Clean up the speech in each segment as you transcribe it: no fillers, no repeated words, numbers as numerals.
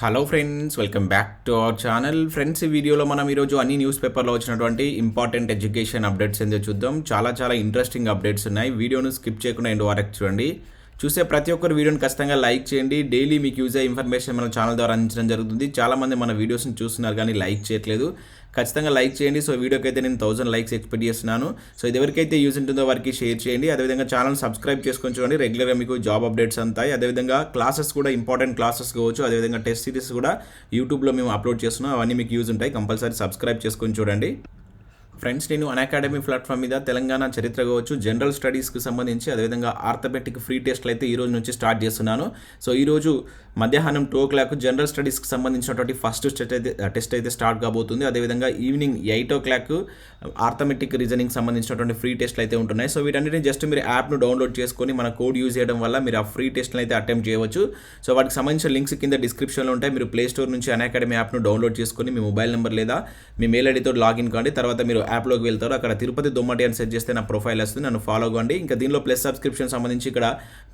Hello friends, welcome back to our channel. Friends, ఈ వీడియోలో మనం ఈరోజు అన్ని న్యూస్ పేపర్లో వచ్చినటువంటి ఇంపార్టెంట్ ఎడ్యుకేషన్ అప్డేట్స్ ఏందో చూద్దాం. చాలా ఇంట్రెస్టింగ్ అప్డేట్స్ ఉన్నాయి. వీడియోను స్కిప్ చేయకుండా ఎండ్ వరకు చూడండి. చూసే ప్రతి ఒక్కరు వీడియోని ఖచ్చితంగా లైక్ చేయండి. డైలీ మీకు యూజ్ అయ్యే ఇన్ఫర్మేషన్ మన ఛానల్ ద్వారా అందించడం జరుగుతుంది. చాలామంది మన వీడియోస్ని చూస్తున్నారు కానీ లైక్ చేయట్లేదు. ఖచ్చితంగా లైక్ చేయండి. సో వీడియోకి అయితే నేను 1000 లైక్స్ ఎక్స్పెక్ట్ చేస్తున్నాను. సో ఇది ఎవరికైతే యూజ్ ఉంటుందో వారికి షేర్ చేయండి. అదేవిధంగా ఛానల్ సబ్స్క్రైబ్ చేసుకొని చూడండి. రెగ్యులర్గా మీకు జాబ్ అప్డేట్స్ అంతాయి. అదేవిధంగా క్లాసెస్ కూడా ఇంపార్టెంట్ క్లాసెస్ కావచ్చు. అదేవిధంగా టెస్ట్ సిరీస్ కూడా యూట్యూబ్లో మేము అప్లోడ్ చేస్తున్నాం. అవన్నీ మీకు యూజ్ ఉంటాయి. కంపల్సరీ సబ్స్క్రైబ్ చేసుకొని చూడండి. ఫ్రెండ్స్, నేను అన్అకాడమీ ప్లాట్ఫామ్ మీద తెలంగాణ చరిత్ర కావచ్చు, జనరల్ స్టడీస్కి సంబంధించి అదేవిధంగా ఆర్థమెటిక్ ఫ్రీ టెస్ట్లు అయితే ఈ రోజు నుంచి స్టార్ట్ చేస్తున్నాను. సో ఈరోజు మధ్యాహ్నం 2 o'clock జనరల్ స్టడీస్కి సంబంధించినటువంటి ఫస్ట్ టెస్ట్ అయితే స్టార్ట్ కాబోతుంది. అదేవిధంగా ఈవినింగ్ 8 o'clock ఆర్థమెటిక్ రీజనింగ్ సంబంధించినటువంటి ఫ్రీ టెస్ట్లు అయితే ఉంటున్నాయి. సో వీటన్నిటిని జస్ట్ మీరు యాప్ను డౌన్లోడ్ చేసుకొని మన కోడ్ యూజ్ చేయడం వల్ల మీరు ఆ ఫ్రీ టెస్ట్లను అయితే అటెంప్ట్ చేయవచ్చు. సో వాటికి సంబంధించిన లింక్స్ కింద డిస్క్రిప్షన్లో ఉంటాయి. మీరు ప్లే స్టోర్ నుంచి అన్అకాడమీ యాప్ను డౌన్లోడ్ చేసుకొని మీ మొబైల్ నెంబర్ లేదా మీ మెయిల్ ఐడితో లాగిన్ కాండి. తర్వాత మీరు యాప్లోకి వెళ్తారు. అక్కడ తిరుపతి దొమ్మటి అని సెర్చ్ చేస్తే నా ప్రొఫైల్ వస్తుంది. నన్ను ఫాలో అవ్వండి. ఇంకా దీనిలో ప్లస్ సబ్స్క్రిప్షన్ సంబంధించి ఇక్కడ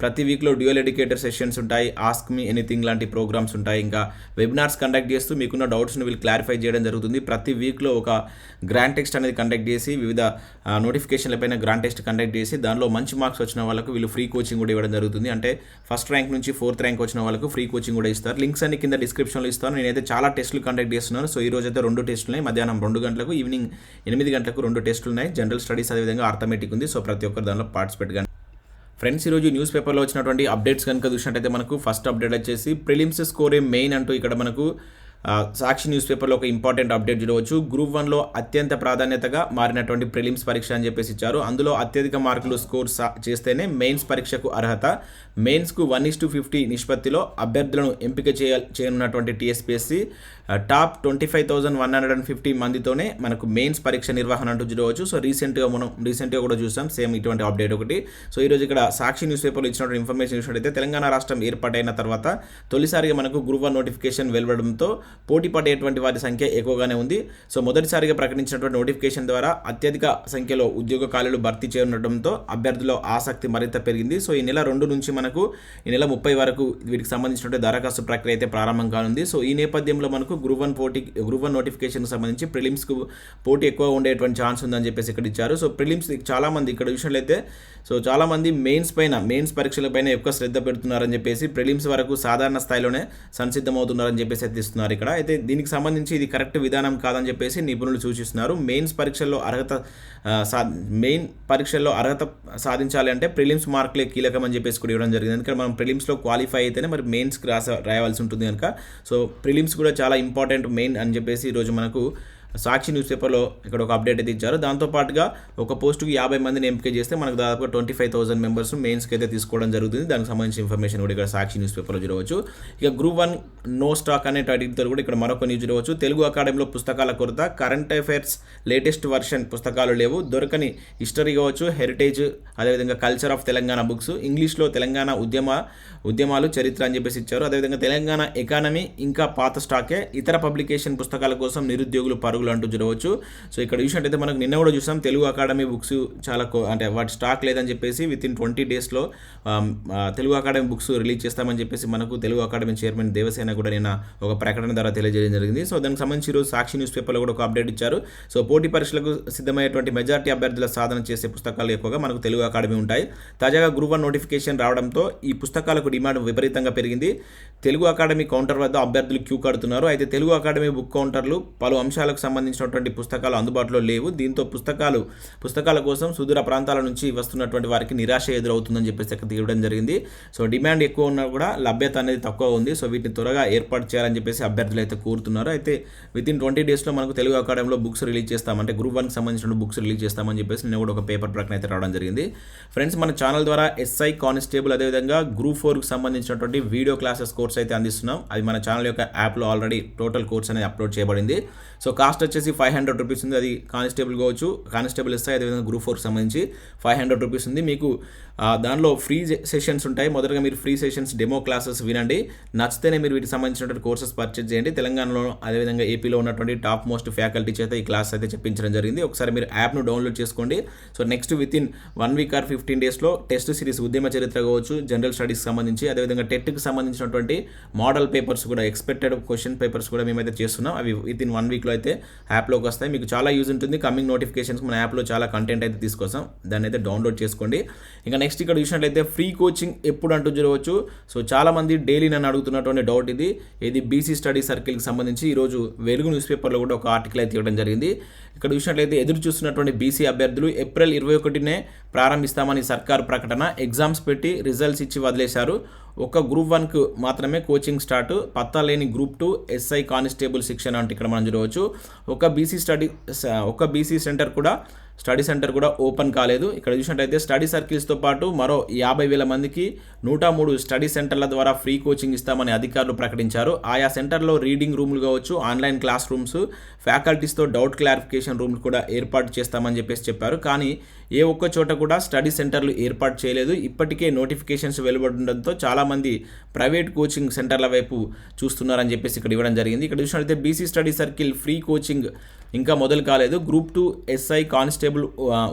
ప్రతి వీక్లో డ్యూయల్ ఎడ్యుకేటర్ సెషన్స్ ఉంటాయి. ఆస్క్ మీ ఎనీథింగ్ లాంటి ప్రోగ్రామ్స్ ఉంటాయి. ఇంకా వెబినార్స్ కండక్ట్ చేస్తూ మీకున్న డౌట్స్ని వీళ్ళు క్లారిఫై చేయడం జరుగుతుంది. ప్రతి వీక్లో ఒక గ్రాండ్ టెస్ట్ అనేది కండక్ట్ చేసి వివిధ నోటిఫికేషన్లపైన గ్రాండ్ టెస్ట్ కండక్ట్ చేసి దానిలో మంచి మార్క్స్ వచ్చిన వాళ్ళకు వీళ్ళు ఫ్రీ కోచింగ్ కూడా ఇవ్వడం జరుగుతుంది. అంటే ఫస్ట్ ర్యాంక్ నుంచి 4th ర్యాంక్ వచ్చిన వాళ్ళకు ఫ్రీ కోచింగ్ కూడా ఇస్తారు. లింక్స్ అన్ని కింద డిస్క్రిప్షన్లో ఇస్తాను. నేనైతే చాలా టెస్టులు కండక్ట్ చేస్తున్నాను. సో ఈ రోజు అయితే 2 టెస్టులు ఉన్నాయి. మధ్యాహ్నం 2 గంటలకు, ఈవినింగ్ 8 గంటలకు 2 టెస్టులు ఉన్నాయి. జనరల్ స్టడీస్ అదేవిధంగా ఆర్థమెటిక్ ఉంది. సో ప్రతి ఒక్కరు దానిలో పార్టిసిపేట్ కానీ. ఫ్రెండ్స్, ఈరోజు న్యూస్ పేపర్లో వచ్చినటువంటి అప్డేట్స్ కనుక చూసినట్టయితే మనకు ఫస్ట్ అప్డేట్ వచ్చేసి ప్రిలిమ్స్ స్కోరే మెయిన్ అంటూ ఇక్కడ మనకు సాక్షి న్యూస్ పేపర్లో ఒక ఇంపార్టెంట్ అప్డేట్ చూడవచ్చు. Group 1లో అత్యంత ప్రాధాన్యతగా మారినటువంటి ప్రిలిమ్స్ పరీక్ష అని చెప్పేసి ఇచ్చారు. అందులో అత్యధిక మార్కులు స్కోర్ చేస్తేనే మెయిన్స్ పరీక్షకు అర్హత. మెయిన్స్కు 1:50 నిష్పత్తిలో అభ్యర్థులను ఎంపిక చేయనున్నటువంటి TSPSC టాప్ 25,150 మందితోనే మనకు మెయిన్స్ పరీక్ష నిర్వహణ అంటూ చూడవచ్చు. సో రీసెంట్గా కూడా చూసాం సేమ్ ఇటువంటి అప్డేట్ ఒకటి. సో ఈరోజు ఇక్కడ సాక్షి న్యూస్ పేపర్లో ఇచ్చినటువంటి ఇన్ఫర్మేషన్ చూసినట్టయితే తెలంగాణ రాష్ట్రం ఏర్పాటైన తర్వాత తొలిసారిగా మనకు Group 1 నోటిఫికేషన్ వెలువడంతో పోటీ పడేటువంటి వారి సంఖ్య ఎక్కువగానే ఉంది. సో మొదటిసారిగా ప్రకటించినటువంటి నోటిఫికేషన్ ద్వారా అత్యధిక సంఖ్యలో ఉద్యోగ ఖాళీలు భర్తీ చేయడంతో అభ్యర్థుల ఆసక్తి మరింత పెరిగింది. సో ఈ నెల 2 నుంచి మనకు ఈ నెల 30 వరకు వీటికి సంబంధించినటువంటి దరఖాస్తు ప్రక్రియ అయితే ప్రారంభం కానుంది. సో ఈ నేపథ్యంలో మనకు Group 1 నోటిఫికేషన్కి సంబంధించి ప్రిలిమ్స్కు పోటీ ఎక్కువ ఉండేటువంటి ఛాన్స్ ఉందని చెప్పేసి ఇక్కడ ఇచ్చారు. సో ప్రిలిమ్స్ చాలామంది ఇక్కడ విషయంలో సో చాలామంది మెయిన్స్ పరీక్షలపైన ఎక్కువ శ్రద్ధ పెడుతున్నారని చెప్పేసి ప్రిలిమ్స్ వరకు సాధారణ స్థాయిలోనే సంసిద్ధమవుతున్నారని చెప్పేసి అయితే ఇస్తున్నారు ఇక్కడ. అయితే దీనికి సంబంధించి ఇది కరెక్ట్ విధానం కాదని చెప్పేసి నిపుణులు సూచిస్తున్నారు. మెయిన్ పరీక్షల్లో అర్హత సాధించాలి అంటే ప్రిలిమ్స్ మార్కులే కీలకం అని చెప్పేసి కూడా ఇవ్వడం జరిగింది. ఎందుకంటే మనం ప్రిలిమ్స్లో క్వాలిఫై అయితేనే మరి మెయిన్స్కి రాయాల్సి ఉంటుంది కనుక సో ప్రిలిమ్స్ కూడా చాలా ఇంపార్టెంట్ మెయిన్ అని చెప్పేసి ఈరోజు మనకు సాక్షి న్యూస్ పేపర్లో ఇక్కడ ఒక అప్డేట్ అయితే ఇచ్చారు. దాంతోపాటుగా ఒక పోస్టుకి 50 మందిని ఎంపిక చేస్తే మనకు దాదాపుగా 25,000 మెంబర్స్ మెయిన్స్కి అయితే తీసుకోవడం జరుగుతుంది. దానికి సంబంధించిన ఇన్ఫర్మేషన్ కూడా ఇక్కడ సాక్షి న్యూస్ పేపర్లో చూడవచ్చు. ఇక Group 1 నో స్టాక్ అనే టైటిల్తో కూడా ఇక్కడ మరొక న్యూస్ చూడవచ్చు. తెలుగు అకాడమీలో పుస్తకాల కొరత, కరెంట్ అఫైర్స్ లేటెస్ట్ వర్షన్ పుస్తకాలు లేవు, దొరకని హిస్టరీ కావచ్చు, హెరిటేజ్ అదేవిధంగా కల్చర్ ఆఫ్ తెలంగాణ బుక్స్, ఇంగ్లీష్లో తెలంగాణ ఉద్యమాలు చరిత్ర అని చెప్పేసి ఇచ్చారు. అదేవిధంగా తెలంగాణ ఎకానమీ ఇంకా పాత స్టాకే, ఇతర పబ్లికేషన్ పుస్తకాల కోసం నిరుద్యోగులు పరుగులు అంటూ చూడవచ్చు. సో ఇక్కడ చూసినట్టయితే మనకు నిన్న కూడా చూసాం తెలుగు అకాడమీ బుక్స్ చాలా అంటే వాటి స్టాక్ లేదని చెప్పేసి వితిన్ 20 daysలో తెలుగు అకాడమీ బుక్స్ రిలీజ్ చేస్తామని చెప్పేసి మనకు తెలుగు అకాడమీ చైర్మన్ దేవసేన కూడా నిన్న ఒక ప్రకటన ద్వారా తెలియజేయడం జరిగింది. సో దానికి సంబంధించి ఈరోజు సాక్షి న్యూస్ పేపర్లో కూడా ఒక అప్డేట్ ఇచ్చారు. సో పోటీ పరీక్షలకు సిద్ధమయ్యేటువంటి మెజారిటీ అభ్యర్థుల సాధన చేసే పుస్తకాలు ఎక్కువగా మనకు తెలుగు అకాడమీ ఉంటాయి. తాజాగా Group 1 నోటిఫికేషన్ రావడంతో ఈ పుస్తకాలకు డిమాండ్ విపరీతంగా పెరిగింది. తెలుగు అకాడమీ కౌంటర్ వద్ద అభ్యర్థులు క్యూ కడుతున్నారు. అయితే తెలుగు అకాడమీ బుక్ కౌంటర్లు పలు అంశాలకు సంబంధించినటువంటి పుస్తకాలు అందుబాటులో లేవు. దీంతో పుస్తకాల కోసం సుదూర ప్రాంతాల నుంచి వస్తున్నటువంటి వారికి నిరాశ ఎదురవుతుందని చెప్పేసి తీయడం జరిగింది. సో డిమాండ్ ఎక్కువ ఉన్నా కూడా లభ్యత అనేది తక్కువ ఉంది. సో వీటిని త్వరగా ఏర్పాటు చేయాలని చెప్పేసి అభ్యర్థులు అయితే కోరుతున్నారు. అయితే వితిన్ 20 daysలో మనకు తెలుగు అకాడమీలో బుక్స్ రిలీజ్ చేస్తామంటే Group 1కి సంబంధించిన బుక్స్ రిలీజ్ చేస్తామని చెప్పేసి నేను కూడా ఒక పేపర్ ప్రకటన అయితే రావడం జరిగింది. ఫ్రెండ్స్, మన ఛానల్ ద్వారా SI కానిస్టేబుల్ అదేవిధంగా Group 4కి సంబంధించినటువంటి వీడియో క్లాసెస్ కోర్స్ అయితే అందిస్తున్నాం. అది మన ఛానల్ యొక్క యాప్లో ఆల్రెడీ టోటల్ కోర్స్ అనేది అప్లోడ్ చేయబడింది. సో కాస్ట్ కాస్ట్ వచ్చేసి 500 రూపీస్ ఉంది. అది కానిస్టేబుల్ కావచ్చు, కానిస్టేబుల్ ఇస్తాయి. అదేవిధంగా Group 4 సంబంధించి 500 రూపీస్ ఉంది. మీకు దానిలో ఫ్రీ సెషన్స్ ఉంటాయి. మొదటగా మీరు ఫ్రీ సెషన్స్ డెమో క్లాసెస్ వినండి. నచ్చితేనే మీరు వీటికి సంబంధించినటువంటి కోర్సెస్ పర్చేజ్ చేయండి. తెలంగాణలో అదేవిధంగా ఏపీలో ఉన్నటువంటి టాప్ మోస్ట్ ఫ్యాకల్టీ చేత ఈ క్లాస్ అయితే చెప్పించడం జరిగింది. ఒకసారి మీరు యాప్ను డౌన్లోడ్ చేసుకోండి. So next with in 1 week or 15 డేస్లో టెస్ట్ సిరీస్ ఉద్యమ చరిత్ర కావచ్చు, జనరల్ స్టడీస్కి సంబంధించి, అదేవిధంగా టెట్కి సంబంధించినటువంటి మోడల్ పేపర్స్ కూడా, ఎక్స్పెక్టెడ్ క్వశ్చన్ పేపర్స్ కూడా మేమైతే చేస్తున్నాం. అవి విత్ ఇన్ 1 వీక్లో అయితే యాప్లోకి వస్తాయి. మీకు చాలా యూజ్ ఉంటుంది. కమింగ్ నోటిఫికేషన్స్ మన యాప్లో చాలా కంటెంట్ అయితే తీసుకొస్తాం. దాన్ని అయితే డౌన్లోడ్ చేసుకోండి. ఇంకా నెక్స్ట్ ఇక్కడ చూసినట్లయితే ఫ్రీ కోచింగ్ ఎప్పుడు అంటూ చూడవచ్చు. సో చాలామంది డైలీ నన్ను అడుగుతున్నటువంటి డౌట్ ఇది బీసీ స్టడీ సర్కిల్కి సంబంధించి ఈరోజు వెలుగు న్యూస్ పేపర్లో కూడా ఒక ఆర్టికల్ అయితే ఇవ్వడం జరిగింది. ఇక్కడ చూసినట్లయితే ఎదురు చూస్తున్నటువంటి బీసీ అభ్యర్థులు ఏప్రిల్ 21నే ప్రారంభిస్తామని సర్కారు ప్రకటన. ఎగ్జామ్స్ పెట్టి రిజల్ట్స్ ఇచ్చి వదిలేశారు. ఒక Group 1కు మాత్రమే కోచింగ్ స్టార్ట్. పత్తా లేని Group 2 ఎస్ఐ కానిస్టేబుల్ శిక్షణ అంటే ఇక్కడ మనం చూడవచ్చు. ఒక బీసీ స్టడీ సెంటర్ కూడా ఓపెన్ కాలేదు. ఇక్కడ చూసినట్టయితే స్టడీ సర్కిల్స్తో పాటు మరో 50,000 మందికి 103 స్టడీ సెంటర్ల ద్వారా ఫ్రీ కోచింగ్ ఇస్తామని అధికారులు ప్రకటించారు. ఆయా సెంటర్లో రీడింగ్ రూమ్లు కావచ్చు, ఆన్లైన్ క్లాస్ రూమ్స్, ఫ్యాకల్టీస్తో డౌట్ క్లారిఫికేషన్ రూమ్లు కూడా ఏర్పాటు చేస్తామని చెప్పారు. కానీ ఏ ఒక్క చోట కూడా స్టడీ సెంటర్లు ఏర్పాటు చేయలేదు. ఇప్పటికే నోటిఫికేషన్స్ వెలువడడంతో చాలామంది ప్రైవేట్ కోచింగ్ సెంటర్ల వైపు చూస్తున్నారని ఇక్కడ ఇవ్వడం జరిగింది. ఇక్కడ చూసినట్లయితే BC study circle free coaching ఇంకా మొదలు కాలేదు. Group 2 ఎస్ఐ కానిస్టేబుల్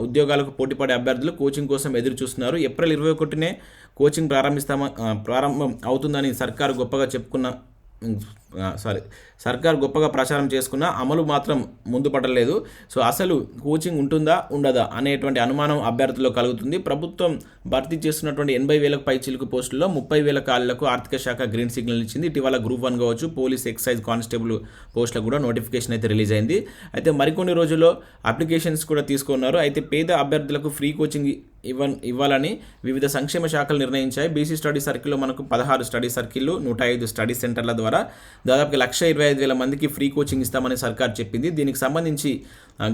ఉద్యోగాలకు పోటీపడే అభ్యర్థులు కోచింగ్ కోసం ఎదురు చూస్తున్నారు. ఏప్రిల్ 21నే కోచింగ్ ప్రారంభం అవుతుందని సర్కార్ గొప్పగా ప్రచారం చేసుకున్న అమలు మాత్రం ముందు పడలేదు. సో అసలు కోచింగ్ ఉంటుందా ఉండదా అనేటువంటి అనుమానం అభ్యర్థుల్లో కలుగుతుంది. ప్రభుత్వం భర్తీ చేస్తున్నటువంటి 80,000 పైచిలుకు పోస్టుల్లో 30,000 ఖాళీలకు ఆర్థిక శాఖ గ్రీన్ సిగ్నల్ ఇచ్చింది. ఇటీవల Group 1 కావచ్చు, పోలీస్, ఎక్సైజ్ కానిస్టేబుల్ పోస్టులకు కూడా నోటిఫికేషన్ అయితే రిలీజ్ అయింది. అయితే మరికొన్ని రోజుల్లో అప్లికేషన్స్ కూడా తీసుకున్నారు. అయితే పేద అభ్యర్థులకు ఫ్రీ కోచింగ్ ఇవ్వాలని వివిధ సంక్షేమ శాఖలు నిర్ణయించాయి. బీసీ స్టడీ సర్కిల్లో మనకు 16 స్టడీ సర్కిళ్ళు, 105 స్టడీ సెంటర్ల ద్వారా దాదాపు 125,000 మందికి ఫ్రీ కోచింగ్ ఇస్తామని సర్కార్ చెప్పింది. దీనికి సంబంధించి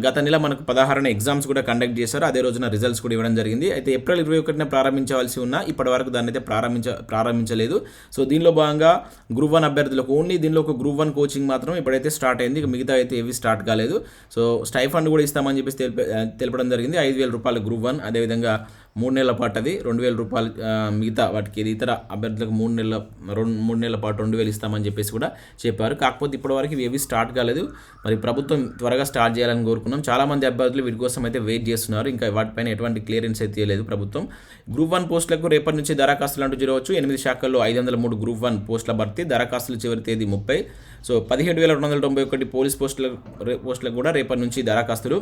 గత నెల మనకు 16న ఎగ్జామ్స్ కూడా కండక్ట్ చేశారు. అదే రోజున రిజల్ట్స్ కూడా ఇవ్వడం జరిగింది. అయితే ఏప్రిల్ 21న ప్రారంభించవలసి ఉన్న ఇప్పటి వరకు దాన్ని అయితే ప్రారంభించలేదు. సో దీనిలో భాగంగా Group 1 అభ్యర్థులకు ఓన్లీ దీనిలో ఒక Group 1 కోచింగ్ మాత్రం ఇప్పుడైతే స్టార్ట్ అయింది. మిగతా అయితే ఏవి స్టార్ట్ కాలేదు. సో స్టైఫండ్ కూడా ఇస్తామని తెలపడం జరిగింది. 5,000 రూపాయలు Group 1, అదేవిధంగా 3 నెలల పాటు అది 2,000 రూపాయలు. మిగతా వాటికి ఇతర అభ్యర్థులకు 3 నెలల పాటు 2,000 ఇస్తామని కూడా చెప్పారు. కాకపోతే ఇప్పటివరకు ఇవి ఏవి స్టార్ట్ కాలేదు. మరి ప్రభుత్వం త్వరగా స్టార్ట్ చేయాలని కోరుకున్నాం. చాలామంది అభ్యర్థులు వీటి కోసం అయితే వెయిట్ చేస్తున్నారు. ఇంకా వాటిపైన ఎటువంటి క్లియరెన్స్ అయితే ఇవ్వలేదు ప్రభుత్వం. Group 1 పోస్టులకు రేపటి నుంచి దరఖాస్తులు అంటూ చూడవచ్చు. 8 శాఖల్లో 503 Group 1 పోస్టుల భర్తీ. దరఖాస్తుల చివరి తేదీ 30. సో 17,291 పోలీస్ పోస్టులకు కూడా రేపటి నుంచి దరఖాస్తులు.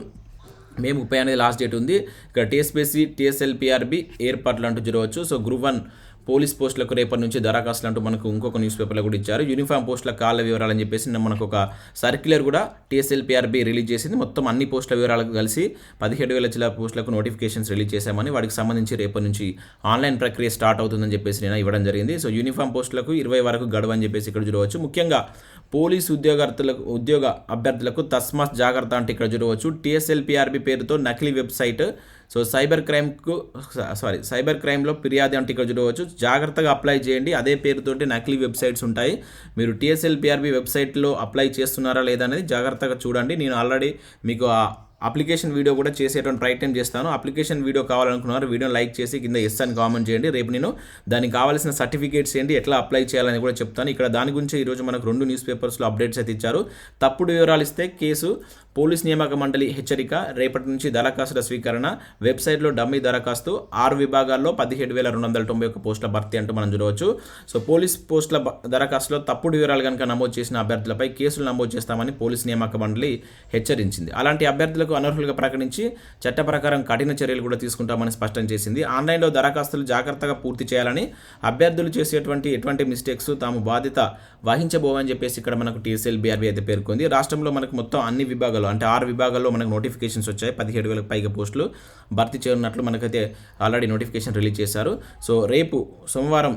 మే 30 అనేది లాస్ట్ డేట్ ఉంది. ఇక్కడ TSPSC, Tslprb ఏర్పాట్లు అంటూ చూడవచ్చు. సో Group 1 పోలీస్ పోస్టులకు రేపటి నుంచి దరఖాస్తులు అంటూ మనకు ఇంకొక న్యూస్ పేపర్లో కూడా ఇచ్చారు. యూనిఫామ్ పోస్టుల కాళ్ళ వివరాలని మనకు ఒక సర్క్యులర్ కూడా TSLPRB రిలీజ్ చేసింది. మొత్తం అన్ని పోస్టుల వివరాలకు కలిసి 17,000 చిల్ల పోస్టులకు నోటిఫికేషన్స్ రిలీజ్ చేశామని, వాటికి సంబంధించి రేపటి నుంచి ఆన్లైన్ ప్రక్రియ స్టార్ట్ అవుతుందని నేను ఇవ్వడం జరిగింది. సో యూనిఫామ్ పోస్టులకు 20 వరకు గడువు అని ఇక్కడ చూడవచ్చు. ముఖ్యంగా పోలీస్ ఉద్యోగ అభ్యర్థులకు తస్మాత్ జాగ్రత్త అంటే ఇక్కడ చూడవచ్చు. TSLPRB పేరుతో నకిలీ వెబ్సైట్. సో సైబర్ క్రైమ్లో ఫిర్యాదు అంటే ఇక్కడ చూడవచ్చు. జాగ్రత్తగా అప్లై చేయండి. అదే పేరుతోటి నకిలీ వెబ్సైట్స్ ఉంటాయి. మీరు TSLPRB వెబ్సైట్లో అప్లై చేస్తున్నారా లేదా అనేది జాగ్రత్తగా చూడండి. నేను ఆల్రెడీ మీకు అప్లికేషన్ వీడియో కూడా చేసేటువంటి ప్రయత్నం చేస్తాను. అప్లికేషన్ వీడియో కావాలనుకున్నారు వీడియోని లైక్ చేసి కింద ఎస్ అని కామెంట్ చేయండి. రేపు నేను దానికి కావాల్సిన సర్టిఫికేట్స్ ఏంటి, ఎట్లా అప్లై చేయాలని కూడా చెప్తాను. ఇక్కడ దాని గురించి ఈరోజు మనకు 2 న్యూస్ పేపర్స్లో అప్డేట్స్ అయితే ఇచ్చారు. తప్పుడు వివరాలు ఇస్తే కేసు, పోలీస్ నియామక మండలి హెచ్చరిక, రేపటి నుంచి దరఖాస్తుల స్వీకరణ, వెబ్సైట్లో డమ్మీ దరఖాస్తు, 6 విభాగాల్లో 17,291 పోస్టుల భర్తీ అంటూ మనం చూడవచ్చు. సో పోలీస్ పోస్టుల దరఖాస్తులో తప్పుడు వివరాలు కనుక నమోదు చేసిన అభ్యర్థులపై కేసులు నమోదు చేస్తామని పోలీస్ నియామక మండలి హెచ్చరించింది. అలాంటి అభ్యర్థులకు అనర్హులుగా ప్రకటించి చట్ట ప్రకారం కఠిన చర్యలు కూడా తీసుకుంటామని స్పష్టం చేసింది. ఆన్లైన్లో దరఖాస్తులు జాగ్రత్తగా పూర్తి చేయాలని, అభ్యర్థులు ఎటువంటి మిస్టేక్స్ తాము బాధ్యత వహించబోవని ఇక్కడ మనకు TSLPRB అయితే పేర్కొంది. రాష్ట్రంలో మనకు మొత్తం అన్ని విభాగాలు అంటే 6 విభాగాల్లో మనకు నోటిఫికేషన్స్ వచ్చాయి. 17,000 పైగా పోస్టులు భర్తీ చేయనున్నట్లు మనకైతే ఆల్రెడీ నోటిఫికేషన్ రిలీజ్ చేశారు. సో రేపు సోమవారం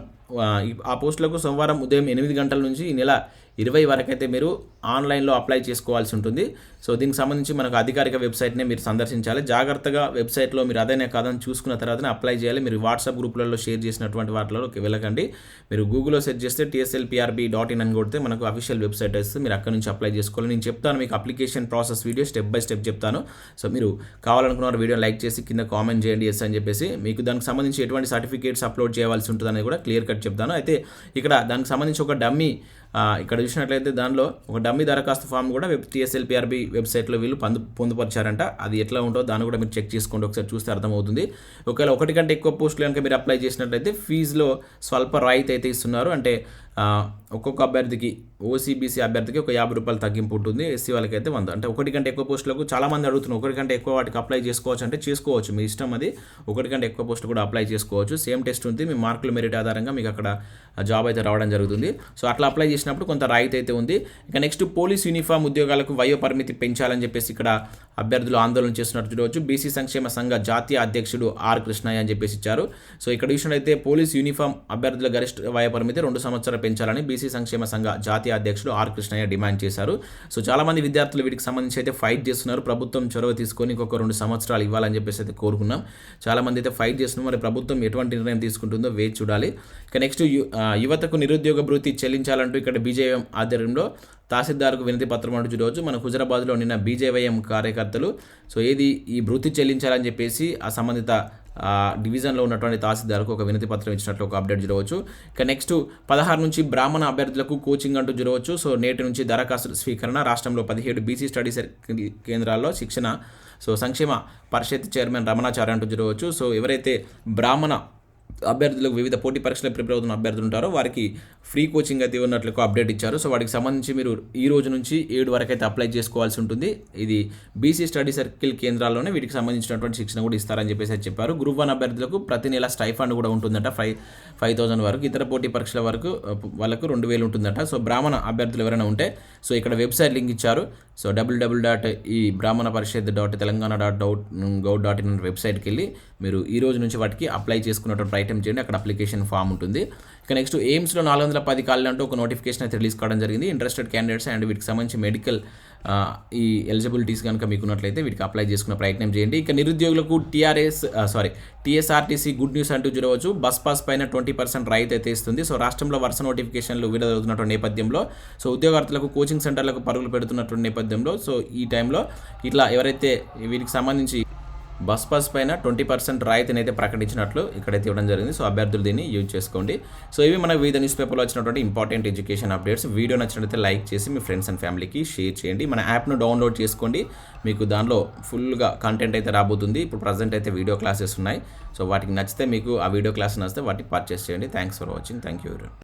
ఆ పోస్టులకు సోమవారం ఉదయం 8 గంటల నుంచి ఈ నెల 20 వరకు అయితే మీరు ఆన్లైన్లో అప్లై చేసుకోవాల్సి ఉంటుంది. సో దీనికి సంబంధించి మనకు అధికారిక వెబ్సైట్నే మీరు సందర్శించాలి. జాగ్రత్తగా వెబ్సైట్లో మీరు అదేనే కాదని చూసుకున్న తర్వాతనే అప్లై చేయాలి. మీరు వాట్సాప్ గ్రూపులలో షేర్ చేసినటువంటి వాటిలోకి వెళ్ళకండి. మీరు గూగుల్లో సెర్చ్ చేస్తే tslprb.in అని కొడితే మనకు అఫీషియల్ వెబ్సైట్ వస్తుంది. మీరు అక్కడ నుంచి అప్లై చేసుకోవాలి. నేను చెప్తాను మీకు application process video step by step చెప్తాను. సో మీరు కావాలనుకున్న వీడియో లైక్ చేసి కింద కామెంట్ చేయండి ఎస్ అని చెప్పేసి. మీకు దానికి సంబంధించి ఎటువంటి సర్టిఫికేట్స్ అప్లోడ్ చేయాల్సి ఉంటుందని కూడా క్లియర్ కట్ చెప్తాను. అయితే ఇక్కడ దానికి సంబంధించి ఒక డమ్మీ ఇక్కడ చూసినట్లయితే దానిలో ఒక డమ్మీ దరఖాస్తు ఫామ్ కూడా TSLPRB వెబ్సైట్లో వీళ్ళు పొందుపరిచారంట. అది ఎట్లా ఉంటుందో దాన్ని కూడా మీరు చెక్ చేసుకోండి, ఒకసారి చూస్తే అర్థమవుతుంది. ఒకవేళ ఒకటి కంటే ఎక్కువ పోస్టులు కనుక మీరు అప్లై చేసినట్లయితే ఫీజులో స్వల్ప రాయితీ అయితే ఇస్తున్నారు. అంటే ఒక్కొక్క అభ్యర్థికి OCBC అభ్యర్థికి ఒక 50 రూపాయలు తగ్గింపు ఉంటుంది. SC వాళ్ళకి అయితే 100. అంటే ఒకటి కంటే ఎక్కువ పోస్టులకు చాలామంది అడుగుతున్నారు, ఒకటి కంటే ఎక్కువ వాటికి అప్లై చేసుకోవచ్చు అంటే చేసుకోవచ్చు, మీ ఇష్టం అది. ఒకటి కంటే ఎక్కువ పోస్టులు కూడా అప్లై చేసుకోవచ్చు. సేమ్ టెస్ట్ ఉంది, మీ మార్కుల మెరిట్ ఆధారంగా మీకు అక్కడ జాబ్ అయితే రావడం జరుగుతుంది. సో అట్లా అప్లై చేసినప్పుడు కొంత రాయితీ అయితే ఉంది. ఇక నెక్స్ట్ పోలీస్ యూనిఫామ్ ఉద్యోగాలకు వయో పరిమితి పెంచాలని చెప్పేసి ఇక్కడ అభ్యర్థులు ఆందోళన చేస్తున్నట్టు చూడవచ్చు. బీసీ సంక్షేమ సంఘ జాతీయ అధ్యక్షుడు ఆర్ కృష్ణయ్య అని చెప్పేసి ఇచ్చారు. సో ఇక్కడ చూసినట్లయితే పోలీస్ యూనిఫామ్ అభ్యర్థుల గరిష్ట వయో పరిమితి 2 సంవత్సరాలు పెంచాలని బీసీ సంక్షేమ సంఘ జాతీయ అధ్యక్షుడు ఆర్ కృష్ణయ్య డిమాండ్ చేశారు. సో చాలామంది విద్యార్థులు వీటికి సంబంధించి అయితే ఫైట్ చేస్తున్నారు. ప్రభుత్వం చొరవ తీసుకొని ఇంకొక 2 సంవత్సరాలు ఇవ్వాలని చెప్పేసి అయితే కోరుకున్నాం. చాలామంది అయితే ఫైట్ చేస్తున్నారు. మరి ప్రభుత్వం ఎటువంటి నిర్ణయం తీసుకుంటుందో వేచి చూడాలి. ఇక నెక్స్ట్ యువతకు నిరుద్యోగ భృతి చెల్లించాలంటూ ఇక్కడ బీజేఎం ఆధ్వర్యంలో తహసీల్దార్కు వినతి పత్రం అంటూ చూడవచ్చు. మనకు హుజరాబాద్లో నిన్న బీజేవైఎం కార్యకర్తలు సో ఈ భృతి చెల్లించాలని చెప్పేసి ఆ సంబంధిత డివిజన్లో ఉన్నటువంటి తహసీల్దార్కు ఒక వినతి పత్రం ఇచ్చినట్లు ఒక అప్డేట్ చూడవచ్చు. ఇక నెక్స్ట్ 16 నుంచి బ్రాహ్మణ అభ్యర్థులకు కోచింగ్ అంటూ చూడవచ్చు. సో నేటి నుంచి దరఖాస్తు స్వీకరణ. రాష్ట్రంలో 17 బీసీ స్టడీ కేంద్రాల్లో శిక్షణ. సో సంక్షేమ పరిషత్ చైర్మన్ రమణాచార్య అంటూ చూడవచ్చు. సో ఎవరైతే బ్రాహ్మణ అభ్యర్థులకు వివిధ పోటీ పరీక్షలకు ప్రిపేర్ అవుతున్న అభ్యర్థులు ఉంటారో వారికి ఫ్రీ కోచింగ్ అయితే ఉన్నట్లు అప్డేట్ ఇచ్చారు. సో వాటికి సంబంధించి మీరు ఈ రోజు నుంచి 7 వరకు అయితే అప్లై చేసుకోవాల్సి ఉంటుంది. ఇది బీసీ స్టడీ సర్కిల్ కేంద్రాల్లోనే వీటికి సంబంధించినటువంటి శిక్షణ కూడా ఇస్తారని చెప్పేసి చెప్పారు. గ్రూప్ 1 అభ్యర్థులకు ప్రతి నెల స్టైఫండ్ కూడా ఉంటుందట 5,000 వరకు. ఇతర పోటీ పరీక్షల వరకు వాళ్ళకు 2,000 ఉంటుందట. సో బ్రాహ్మణ అభ్యర్థులు ఎవరైనా ఉంటే సో ఇక్కడ వెబ్సైట్ లింక్ ఇచ్చారు. సో www.brahmanapariషత్.telangana.gov.in వెబ్సైట్కి వెళ్ళి మీరు ఈ రోజు నుంచి వాటికి అప్లై చేసుకున్నటువంటి ప్రయత్నం చేయండి. అక్కడ అప్లికేషన్ ఫామ్ ఉంటుంది. ఇక నెక్స్ట్ ఎయిమ్స్లో 410 ఖాళీలు అంటూ ఒక నోటిఫికేషన్ అయితే రిలీజ్ కావడం జరిగింది. ఇంట్రెస్టెడ్ క్యాండిడేట్స్ అండ్ వీటికి సంబంధించి మెడికల్ ఈ ఎలిజిబిలిటీస్ కనుక మీకు ఉన్నట్లయితే వీటికి అప్లై చేసుకునే ప్రయత్నం చేయండి. ఇక నిరుద్యోగులకు TSRTC గుడ్ న్యూస్ అంటూ చూడవచ్చు. బస్ పాస్ పైన 20% రాయితీ అయితే ఇస్తుంది. సో రాష్ట్రంలో వరుస నోటిఫికేషన్లు విడుదలవుతున్నటువంటి నేపథ్యంలో సో ఉద్యోగార్థులకు కోచింగ్ సెంటర్లకు పరుగులు పెడుతున్నటువంటి నేపథ్యంలో సో ఈ టైంలో ఇట్లా ఎవరైతే వీటికి సంబంధించి బస్ పాస్ పైన 20% రాయితీని అయితే ప్రకటించినట్లు ఇక్కడైతే ఇవ్వడం జరిగింది. సో అభ్యర్థులు దీన్ని యూజ్ చేసుకోండి. సో ఇవి మన వివిధ న్యూస్ పేపర్లో వచ్చినటువంటి ఇంపార్టెంట్ ఎడ్యుకేషన్ అప్డేట్స్. వీడియో నచ్చినట్లయితే లైక్ చేసి మీ ఫ్రెండ్స్ అండ్ ఫ్యామిలీకి షేర్ చేయండి. మన యాప్ను డౌన్లోడ్ చేసుకోండి. మీకు దానిలో ఫుల్గా కంటెంట్ అయితే రాబోతుంది. ఇప్పుడు ప్రజెంట్ అయితే వీడియో క్లాసెస్ ఉన్నాయి. సో వాటికి నచ్చితే మీకు ఆ వీడియో క్లాస్ నచ్చితే వాటికి పర్చేస్ చేయండి. Thanks for watching. Thank you.